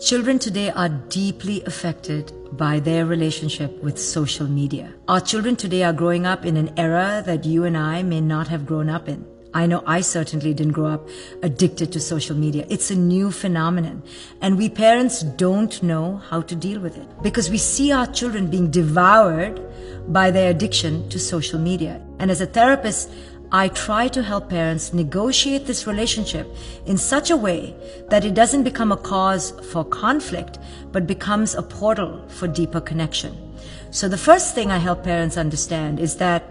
Children today are deeply affected by their relationship with social media. Our children today are growing up in an era that you and I may not have grown up in. I know I certainly didn't grow up addicted to social media. It's a new phenomenon, and we parents don't know how to deal with it because we see our children being devoured by their addiction to social media. And as a therapist, I try to help parents negotiate this relationship in such a way that it doesn't become a cause for conflict, but becomes a portal for deeper connection. So the first thing I help parents understand is that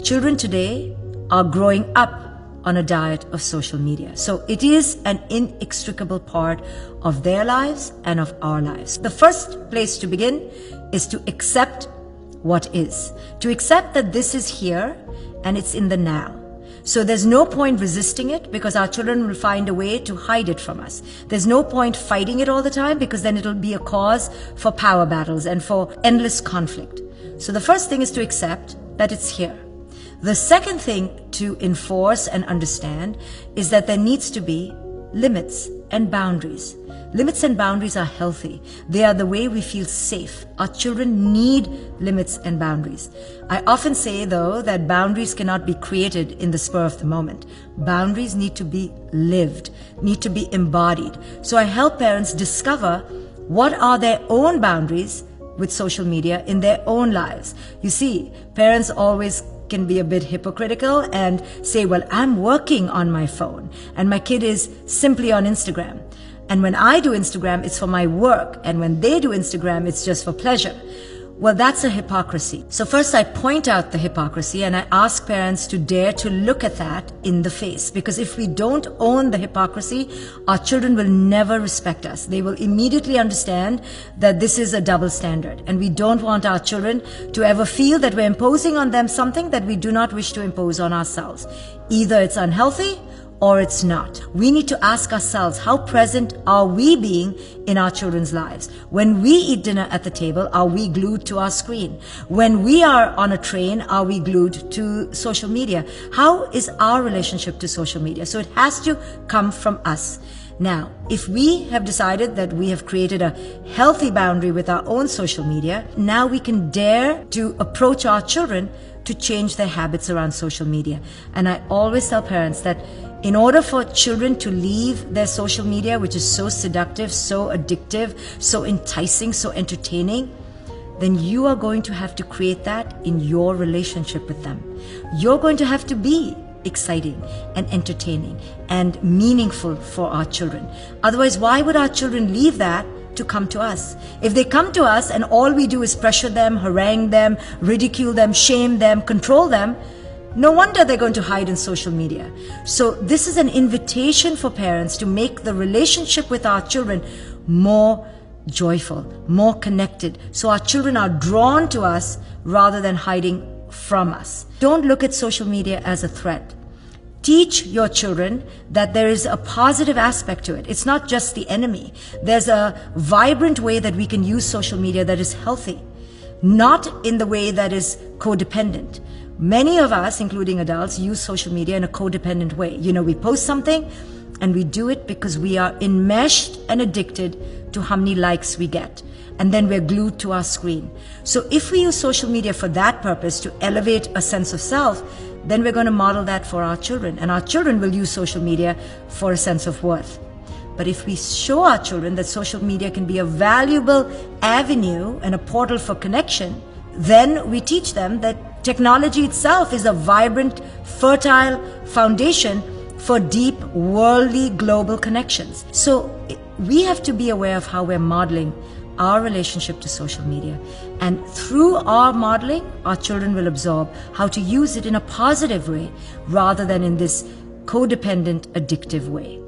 children today are growing up on a diet of social media. So it is an inextricable part of their lives and of our lives. The first place to begin is to accept what is. To accept that this is here and it's in the now. So there's no point resisting it because our children will find a way to hide it from us. There's no point fighting it all the time because then it'll be a cause for power battles and for endless conflict. So the first thing is to accept that it's here. The second thing to enforce and understand is that there needs to be limits and boundaries. Limits and boundaries are healthy. They are the way we feel safe. Our children need limits and boundaries. I often say, though, that boundaries cannot be created in the spur of the moment. Boundaries need to be lived, need to be embodied. So I help parents discover what are their own boundaries with social media in their own lives. You see, parents always can be a bit hypocritical and say, well, I'm working on my phone and my kid is simply on Instagram. And when I do Instagram, it's for my work. And when they do Instagram, it's just for pleasure. Well, that's a hypocrisy. So first I point out the hypocrisy and I ask parents to dare to look at that in the face. Because if we don't own the hypocrisy, our children will never respect us. They will immediately understand that this is a double standard. And we don't want our children to ever feel that we're imposing on them something that we do not wish to impose on ourselves. Either it's unhealthy or it's not. We need to ask ourselves, how present are we being in our children's lives? When we eat dinner at the table, are we glued to our screen? When we are on a train, are we glued to social media? How is our relationship to social media? So it has to come from us. Now, if we have decided that we have created a healthy boundary with our own social media, now we can dare to approach our children to change their habits around social media. And I always tell parents that in order for children to leave their social media, which is so seductive, so addictive, so enticing, so entertaining, then you are going to have to create that in your relationship with them. You're going to have to be exciting and entertaining and meaningful for our children. Otherwise, why would our children leave that to come to us? If they come to us and all we do is pressure them, harangue them, ridicule them, shame them, control them, no wonder they're going to hide in social media. So this is an invitation for parents to make the relationship with our children more joyful, more connected, so our children are drawn to us rather than hiding from us. Don't look at social media as a threat. Teach your children that there is a positive aspect to it. It's not just the enemy. There's a vibrant way that we can use social media that is healthy, not in the way that is codependent. Many of us, including adults, use social media in a codependent way. You know, we post something and we do it because we are enmeshed and addicted to how many likes we get. And then we're glued to our screen. So if we use social media for that purpose, to elevate a sense of self, then we're going to model that for our children. And our children will use social media for a sense of worth. But if we show our children that social media can be a valuable avenue and a portal for connection, then we teach them that technology itself is a vibrant, fertile foundation for deep, worldly, global connections. So we have to be aware of how we're modeling our relationship to social media. And through our modeling, our children will absorb how to use it in a positive way rather than in this codependent, addictive way.